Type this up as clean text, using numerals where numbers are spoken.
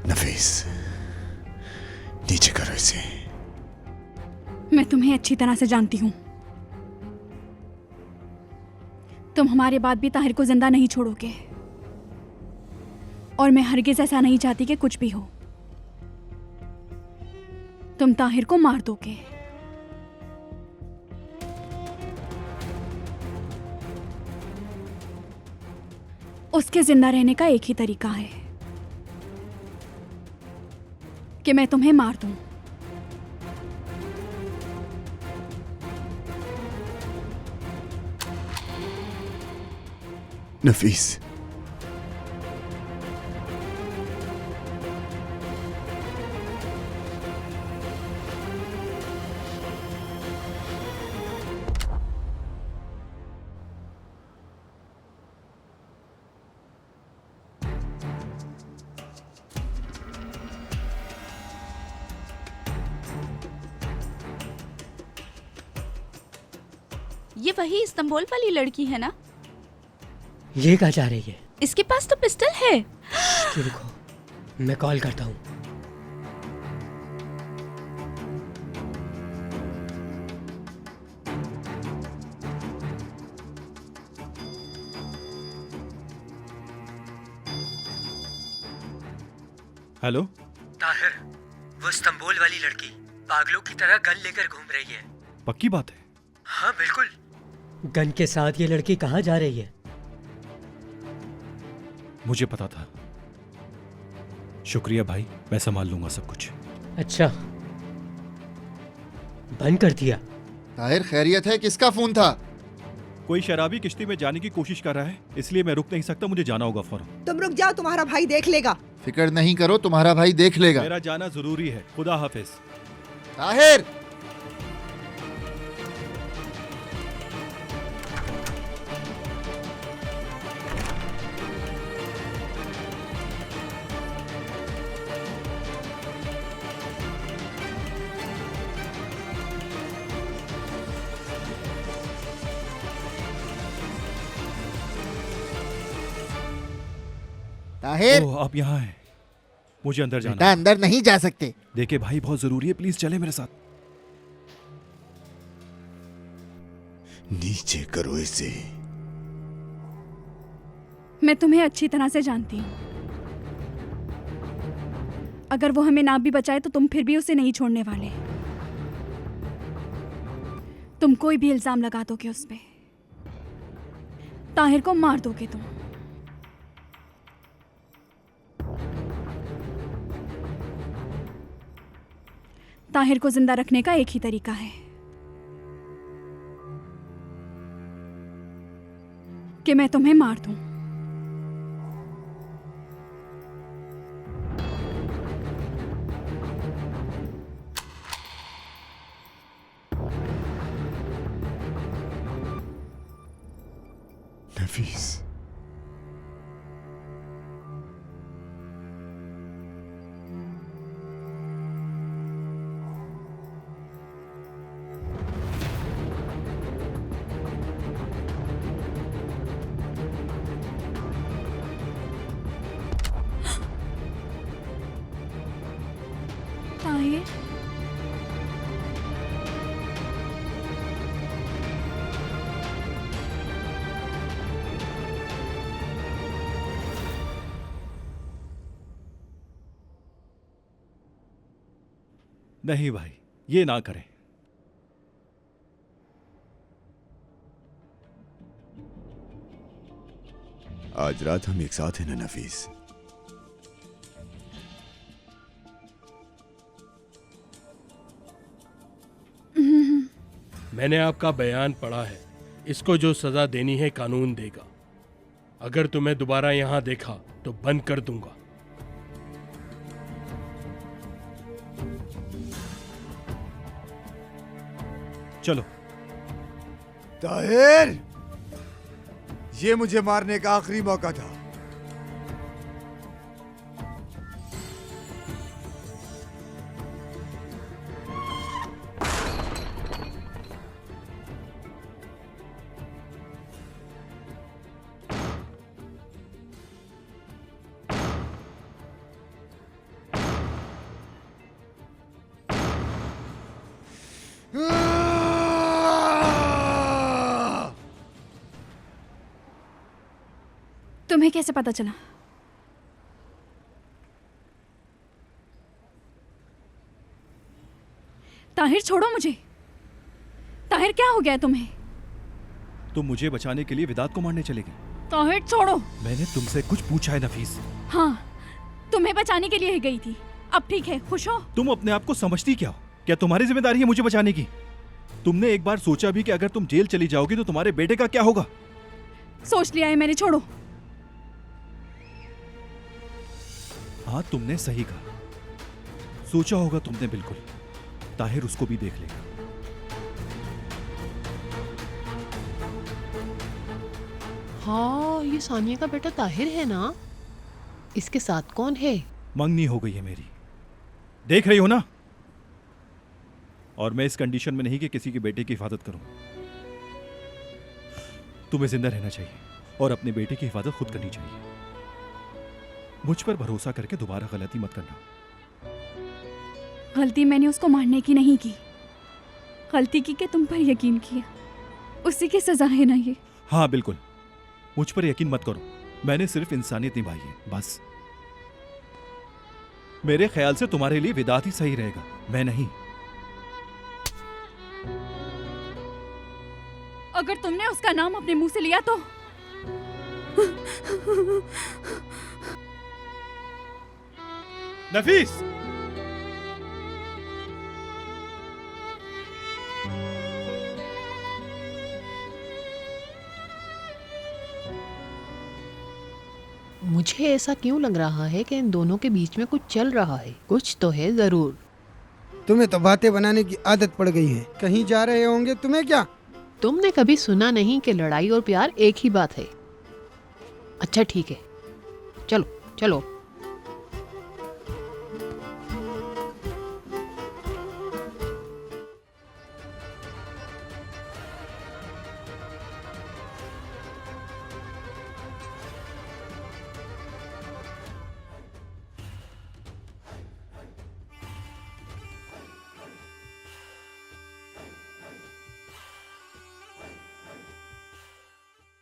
नफीस, नीचे करो इसे। मैं तुम्हें अच्छी तरह से जानती हूँ। तुम हमारे बाद भी ताहिर को जिंदा नहीं छोड़ोगे, और मैं हरगिज ऐसा नहीं चाहती कि कुछ भी हो। तुम ताहिर को मार दोगे। उसके जिंदा रहने का एक ही तरीका है कि मैं तुम्हें मार दूं। नफीस, ये वही इस्तांबुल वाली लड़की है ना? ये कहाँ जा रही है? इसके पास तो पिस्टल है। ये रुको, मैं कॉल करता हूँ। हेलो ताहिर, वो इस्तांबुल वाली लड़की पागलों की तरह गन लेकर घूम रही है। पक्की बात है? हाँ बिल्कुल। गन के साथ ये लड़की कहाँ जा रही है? मुझे पता था। शुक्रिया भाई, मैं संभाल लूंगा सब कुछ। अच्छा, बंद कर दिया। ताहिर खैरियत है? किसका फोन था? कोई शराबी किश्ती में जाने की कोशिश कर रहा है, इसलिए मैं रुक नहीं सकता, मुझे जाना होगा फौरन। तुम रुक जाओ, तुम्हारा भाई देख लेगा। फिक्र नहीं करो, तुम्हारा भाई देख लेगा। मेरा जाना जरूरी है। खुदा हाफिज। ताहिर, ताहिर, ओह, आप यहाँ हैं। मुझे अंदर जाना बेटा है। अंदर नहीं जा सकते। देखिए भाई, बहुत जरूरी है, प्लीज चले मेरे साथ। नीचे करो इसे। मैं तुम्हें अच्छी तरह से जानती हूँ। अगर वो हमें ना भी बचाए तो तुम फिर भी उसे नहीं छोड़ने वाले। तुम कोई भी इल्जाम लगा दोगे उस पे। ताहिर को मार दोगे तुम। ताहिर को जिंदा रखने का एक ही तरीका है कि मैं तुम्हें मार दूं। नफीस, ताहिर, नहीं भाई, ये ना करें। आज रात हम एक साथ हैं ना नफीस? मैंने आपका बयान पढ़ा है। इसको जो सजा देनी है कानून देगा। अगर तुम्हें दोबारा यहां देखा तो बंद कर दूंगा। चलो। ताहिर, ये मुझे मारने का आखिरी मौका था। तुम्हें कैसे पता चला? ताहिर छोड़ो मुझे। ताहिर क्या हो गया तुम्हें? तुम मुझे बचाने के लिए विदात को मारने चलेगी? ताहिर छोड़ो। मैंने तुमसे कुछ पूछा है नफीस? हाँ, तुम्हें बचाने के लिए ही गई थी। अब ठीक है, खुश हो? तुम अपने आप को समझती क्या हो? क्या तुम्हारी जिम्मेदारी है मुझे बचाने की? तुमने एक बार सोचा भी कि अगर तुम जेल चली जाओगी तो तुम्हारे बेटे का क्या होगा? सोच लिया है मैंने, छोड़ो। हाँ, तुमने सही कहा। सोचा होगा तुमने बिल्कुल। ताहिर उसको भी देख लेगा। हाँ, ये सानिया का बेटा ताहिर है ना? इसके साथ कौन है? मंगनी हो गई है मेरी, देख रही हो ना? और मैं इस कंडीशन में नहीं कि किसी के बेटे की हिफाजत करूं। तुम्हें जिंदा रहना चाहिए और अपने बेटे की हिफाजत खुद करनी चाहिए। मुझ पर भरोसा करके दोबारा गलती मत करना। गलती मैंने उसको मारने की नहीं की, गलती की कि तुम पर यकीन किया। उसी की सजा है ना ये? हाँ बिल्कुल, मुझ पर यकीन मत करो। मैंने सिर्फ इंसानियत निभाई है, बस। मेरे ख्याल से तुम्हारे लिए विदात ही सही रहेगा, मैं नहीं। अगर तुमने उसका नाम अपने मुंह से लिया तो नफीस! मुझे ऐसा क्यों लग रहा है कि इन दोनों के बीच में कुछ चल रहा है। कुछ तो है जरूर। तुम्हें तो बातें बनाने की आदत पड़ गई है। कहीं जा रहे होंगे, तुम्हें क्या? तुमने कभी सुना नहीं कि लड़ाई और प्यार एक ही बात है? अच्छा ठीक है, चलो चलो।